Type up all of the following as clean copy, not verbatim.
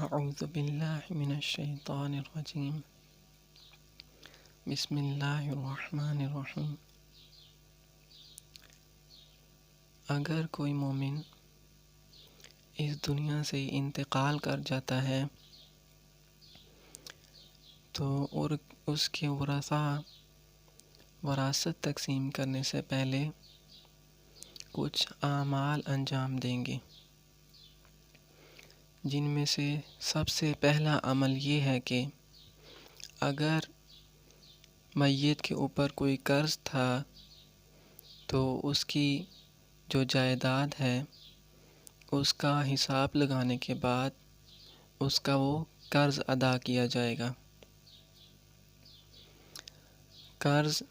اعوذ باللہ من الشیطان الرجیم بسم اللہ الرحمن الرحیم۔ اگر کوئی مومن اس دنیا سے انتقال کر جاتا ہے تو اور اس کے ورثاء وراثت تقسیم کرنے سے پہلے کچھ اعمال انجام دیں گے، جن میں سے سب سے پہلا عمل یہ ہے کہ اگر میت کے اوپر کوئی قرض تھا تو اس کی جو جائیداد ہے اس کا حساب لگانے کے بعد اس کا وہ قرض ادا کیا جائے گا۔ قرض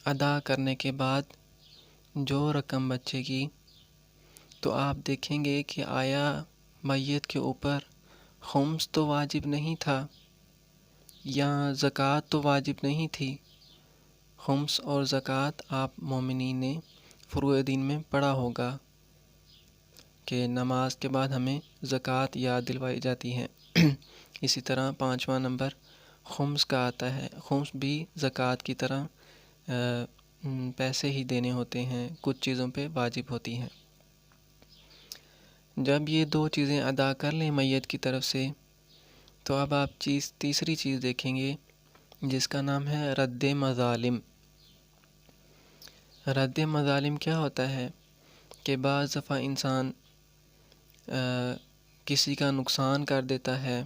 ادا کرنے کے بعد جو رقم بچے گی تو آپ دیکھیں گے کہ آیا میت کے اوپر خمس تو واجب نہیں تھا یا زکوٰۃ تو واجب نہیں تھی۔ خمس اور زکوٰۃ آپ مومنین نے فروع دین میں پڑھا ہوگا کہ نماز کے بعد ہمیں زکوٰۃ یاد دلوائی جاتی ہے۔ اسی طرح 5واں نمبر خمس کا آتا ہے۔ خمس بھی زکوٰۃ کی طرح پیسے ہی دینے ہوتے ہیں، کچھ چیزوں پہ واجب ہوتی ہیں۔ جب یہ دو چیزیں ادا کر لیں میت کی طرف سے تو اب آپ تیسری چیز دیکھیں گے جس کا نام ہے رد مظالم۔ رد مظالم کیا ہوتا ہے کہ بعض دفعہ انسان کسی کا نقصان کر دیتا ہے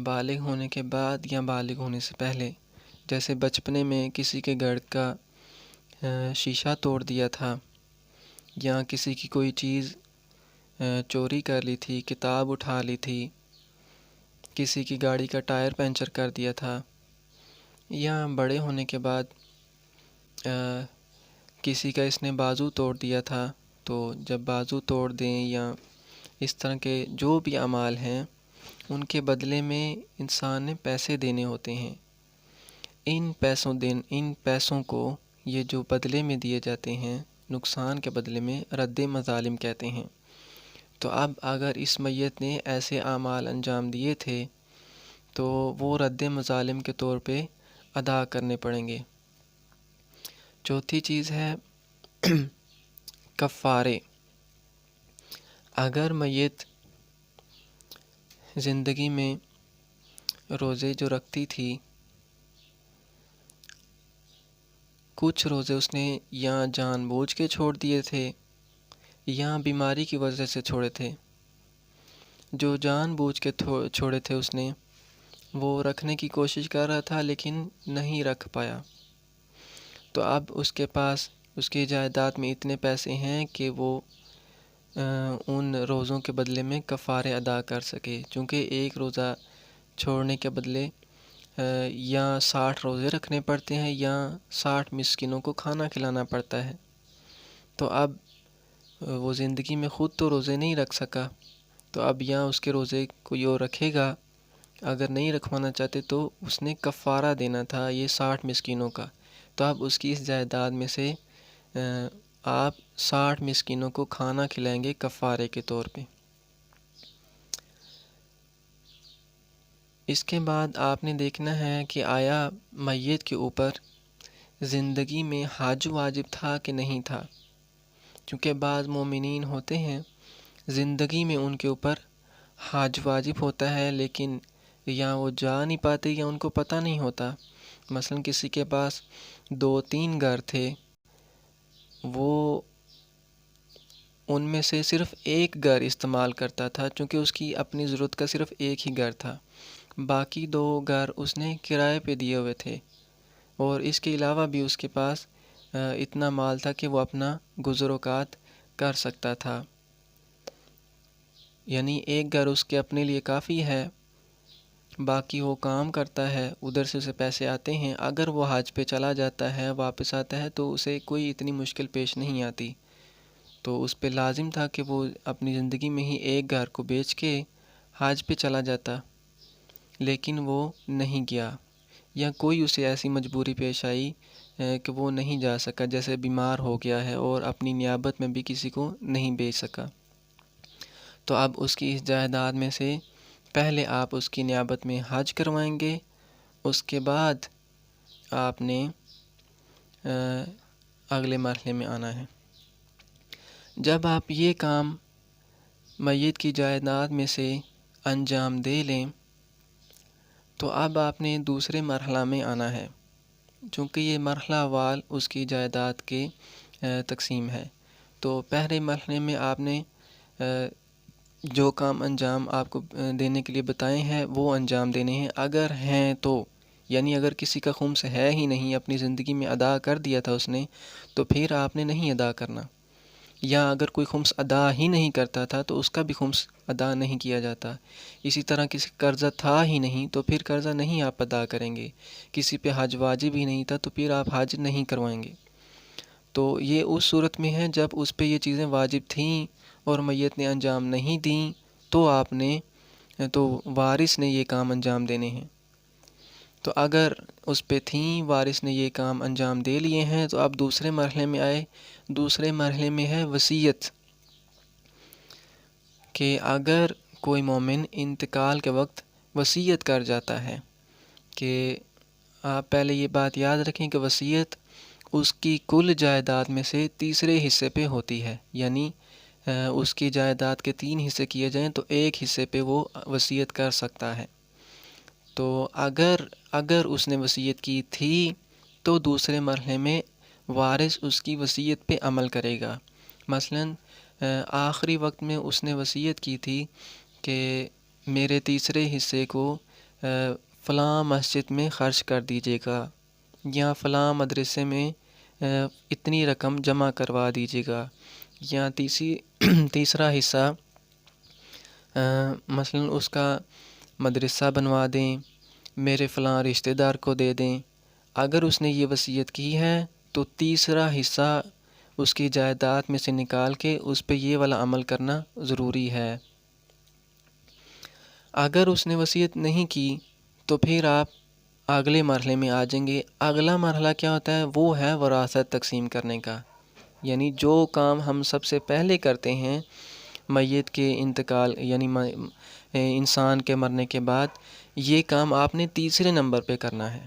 بالغ ہونے کے بعد یا بالغ ہونے سے پہلے، جیسے بچپنے میں کسی کے گھر کا شیشہ توڑ دیا تھا یا کسی کی کوئی چیز چوری کر لی تھی، کتاب اٹھا لی تھی، کسی کی گاڑی کا ٹائر پنچر کر دیا تھا، یا بڑے ہونے کے بعد کسی کا اس نے بازو توڑ دیا تھا، تو جب بازو توڑ دیں یا اس طرح کے جو بھی اعمال ہیں ان کے بدلے میں انسان نے پیسے دینے ہوتے ہیں۔ ان پیسوں کو یہ جو بدلے میں دیے جاتے ہیں نقصان کے بدلے میں رد مظالم کہتے ہیں۔ تو اب اگر اس میت نے ایسے اعمال انجام دیے تھے تو وہ رد مظالم کے طور پہ ادا کرنے پڑیں گے۔ چوتھی چیز ہے کفارے۔ اگر میت زندگی میں روزے جو رکھتی تھی، کچھ روزے اس نے یا جان بوجھ کے چھوڑ دیے تھے یا بیماری کی وجہ سے چھوڑے تھے، جو جان بوجھ کے چھوڑے تھے اس نے وہ رکھنے کی کوشش کر رہا تھا لیکن نہیں رکھ پایا، تو اب اس کے پاس اس کی جائیداد میں اتنے پیسے ہیں کہ وہ ان روزوں کے بدلے میں کفارے ادا کر سکے، چونکہ ایک روزہ چھوڑنے کے بدلے یا 60 روزے رکھنے پڑتے ہیں یا 60 مسکینوں کو کھانا کھلانا پڑتا ہے۔ تو اب وہ زندگی میں خود تو روزے نہیں رکھ سکا، تو اب یا اس کے روزے کوئی اور رکھے گا، اگر نہیں رکھوانا چاہتے تو اس نے کفارہ دینا تھا یہ 60 مسکینوں کا، تو اب اس کی اس جائیداد میں سے آپ 60 مسکینوں کو کھانا کھلائیں گے کفارے کے طور پہ۔ اس کے بعد آپ نے دیکھنا ہے کہ آیا میت کے اوپر زندگی میں حج واجب تھا کہ نہیں تھا، چونکہ بعض مومنین ہوتے ہیں زندگی میں ان کے اوپر حج واجب ہوتا ہے لیکن یا وہ جا نہیں پاتے یا ان کو پتہ نہیں ہوتا۔ مثلا کسی کے پاس 2-3 گھر تھے، وہ ان میں سے صرف ایک گھر استعمال کرتا تھا چونکہ اس کی اپنی ضرورت کا صرف ایک ہی گھر تھا، باقی 2 گھر اس نے کرائے پہ دیے ہوئے تھے، اور اس کے علاوہ بھی اس کے پاس اتنا مال تھا کہ وہ اپنا گزر اوقات کر سکتا تھا، یعنی ایک گھر اس کے اپنے لیے کافی ہے، باقی وہ کام کرتا ہے، ادھر سے اسے پیسے آتے ہیں، اگر وہ حج پہ چلا جاتا ہے واپس آتا ہے تو اسے کوئی اتنی مشکل پیش نہیں آتی، تو اس پہ لازم تھا کہ وہ اپنی زندگی میں ہی ایک گھر کو بیچ کے حج پہ چلا جاتا، لیکن وہ نہیں گیا، یا کوئی اسے ایسی مجبوری پیش آئی کہ وہ نہیں جا سکا، جیسے بیمار ہو گیا ہے اور اپنی نیابت میں بھی کسی کو نہیں بیچ سکا، تو اب اس کی اس جائیداد میں سے پہلے آپ اس کی نیابت میں حج کروائیں گے، اس کے بعد آپ نے اگلے مرحلے میں آنا ہے۔ جب آپ یہ کام میت کی جائیداد میں سے انجام دے لیں تو اب آپ نے دوسرے مرحلہ میں آنا ہے، چونکہ یہ مرحلہ وال اس کی جائیداد کے تقسیم ہے۔ تو پہلے مرحلے میں آپ نے جو کام انجام آپ کو دینے کے لیے بتائے ہیں وہ انجام دینے ہیں، اگر ہیں تو، یعنی اگر کسی کا خمس ہے ہی نہیں، اپنی زندگی میں ادا کر دیا تھا اس نے، تو پھر آپ نے نہیں ادا کرنا، یا اگر کوئی خمس ادا ہی نہیں کرتا تھا تو اس کا بھی خمس ادا نہیں کیا جاتا۔ اسی طرح کسی قرضہ تھا ہی نہیں تو پھر قرضہ نہیں آپ ادا کریں گے، کسی پہ حج واجب ہی نہیں تھا تو پھر آپ حج نہیں کروائیں گے۔ تو یہ اس صورت میں ہے جب اس پہ یہ چیزیں واجب تھیں اور میت نے انجام نہیں دیں تو وارث نے یہ کام انجام دینے ہیں۔ تو اگر اس پہ تھیں، وارث نے یہ کام انجام دے لیے ہیں، تو اب دوسرے مرحلے میں آئے۔ دوسرے مرحلے میں ہے وصیت، کہ اگر کوئی مومن انتقال کے وقت وصیت کر جاتا ہے، کہ آپ پہلے یہ بات یاد رکھیں کہ وصیت اس کی کل جائیداد میں سے تیسرے حصے پہ ہوتی ہے، یعنی اس کی جائیداد کے 3 حصے کیے جائیں تو ایک حصے پہ وہ وصیت کر سکتا ہے۔ تو اگر اس نے وصیت کی تھی تو دوسرے مرحلے میں وارث اس کی وصیت پہ عمل کرے گا۔ مثلاً آخری وقت میں اس نے وصیت کی تھی کہ میرے تیسرے حصے کو فلاں مسجد میں خرچ کر دیجیے گا، یا فلاں مدرسے میں اتنی رقم جمع کروا دیجیے گا، یا تیسرا حصہ مثلاً اس کا مدرسہ بنوا دیں، میرے فلاں رشتہ دار کو دے دیں۔ اگر اس نے یہ وصیت کی ہے تو تیسرا حصہ اس کی جائیداد میں سے نکال کے اس پہ یہ والا عمل کرنا ضروری ہے۔ اگر اس نے وصیت نہیں کی تو پھر آپ اگلے مرحلے میں آ جائیں گے۔ اگلا مرحلہ کیا ہوتا ہے؟ وہ ہے وراثت تقسیم کرنے کا، یعنی جو کام ہم سب سے پہلے کرتے ہیں میت کے انتقال، یعنی انسان کے مرنے کے بعد، یہ کام آپ نے تیسرے نمبر پہ کرنا ہے۔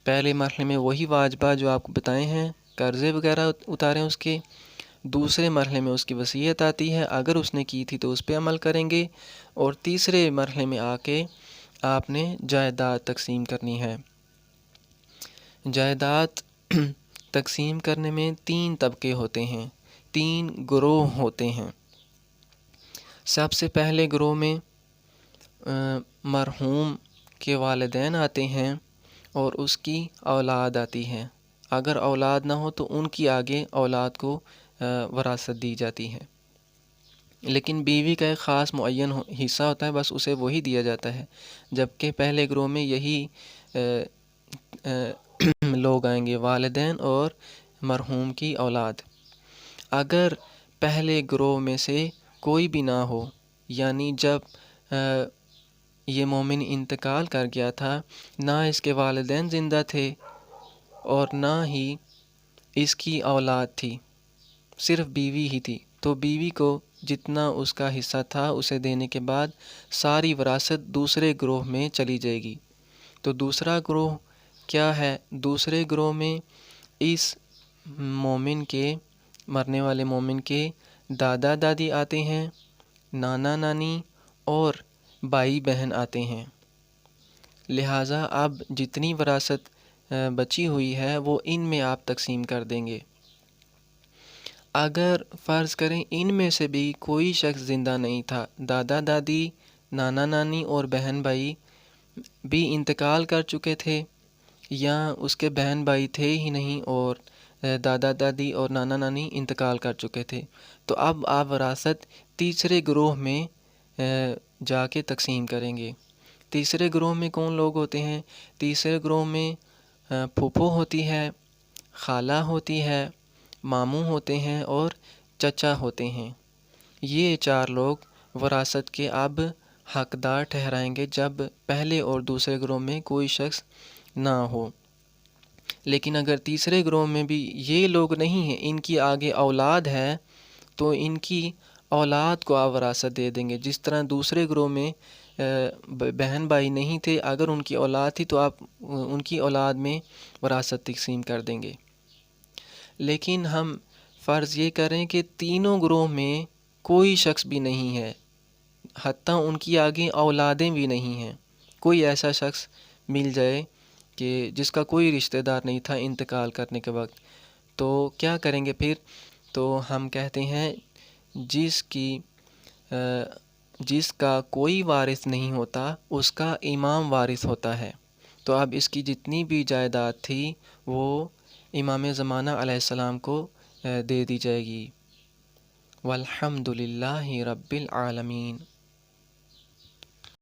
پہلے مرحلے میں وہی واجبات جو آپ کو بتائے ہیں، قرضے وغیرہ اتاریں اس کے۔ دوسرے مرحلے میں اس کی وصیت آتی ہے، اگر اس نے کی تھی تو اس پہ عمل کریں گے، اور تیسرے مرحلے میں آ کے آپ نے جائیداد تقسیم کرنی ہے۔ جائیداد تقسیم کرنے میں 3 طبقے ہوتے ہیں، 3 گروہ ہوتے ہیں۔ سب سے پہلے گروہ میں مرحوم کے والدین آتے ہیں اور اس کی اولاد آتی ہے۔ اگر اولاد نہ ہو تو ان کی آگے اولاد کو وراثت دی جاتی ہے، لیکن بیوی کا ایک خاص معین حصہ ہوتا ہے، بس اسے وہی دیا جاتا ہے، جبکہ پہلے گروہ میں یہی لوگ آئیں گے، والدین اور مرحوم کی اولاد۔ اگر پہلے گروہ میں سے کوئی بھی نہ ہو، یعنی جب یہ مومن انتقال کر گیا تھا، نہ اس کے والدین زندہ تھے اور نہ ہی اس کی اولاد تھی، صرف بیوی ہی تھی، تو بیوی کو جتنا اس کا حصہ تھا اسے دینے کے بعد ساری وراثت دوسرے گروہ میں چلی جائے گی۔ تو دوسرا گروہ کیا ہے؟ دوسرے گروہ میں اس مومن کے، مرنے والے مومن کے دادا دادی آتے ہیں، نانا نانی اور بھائی بہن آتے ہیں۔ لہٰذا اب جتنی وراثت بچی ہوئی ہے وہ ان میں آپ تقسیم کر دیں گے۔ اگر فرض کریں ان میں سے بھی کوئی شخص زندہ نہیں تھا، دادا دادی، نانا نانی اور بہن بھائی بھی انتقال کر چکے تھے، یا اس کے بہن بھائی تھے ہی نہیں اور دادا دادی اور نانا نانی انتقال کر چکے تھے، تو اب آپ وراثت تیسرے گروہ میں جا کے تقسیم کریں گے۔ تیسرے گروہ میں کون لوگ ہوتے ہیں؟ تیسرے گروہ میں پھوپھو ہوتی ہے، خالہ ہوتی ہے، ماموں ہوتے ہیں اور چچا ہوتے ہیں۔ یہ 4 لوگ وراثت کے اب حقدار ٹھہرائیں گے جب پہلے اور دوسرے گروہ میں کوئی شخص نہ ہو۔ لیکن اگر تیسرے گروہ میں بھی یہ لوگ نہیں ہیں، ان کی آگے اولاد ہے، تو ان کی اولاد کو آپ وراثت دے دیں گے، جس طرح دوسرے گروہ میں بہن بھائی نہیں تھے، اگر ان کی اولاد تھی تو آپ ان کی اولاد میں وراثت تقسیم کر دیں گے۔ لیکن ہم فرض یہ کریں کہ تینوں گروہ میں کوئی شخص بھی نہیں ہے، حتیٰ ان کی آگے اولادیں بھی نہیں ہیں، کوئی ایسا شخص مل جائے کہ جس کا کوئی رشتہ دار نہیں تھا انتقال کرنے کے وقت، تو کیا کریں گے پھر؟ تو ہم کہتے ہیں جس کا کوئی وارث نہیں ہوتا اس کا امام وارث ہوتا ہے۔ تو اب اس کی جتنی بھی جائیداد تھی وہ امام زمانہ علیہ السلام کو دے دی جائے گی۔ والحمد للہ رب العالمین۔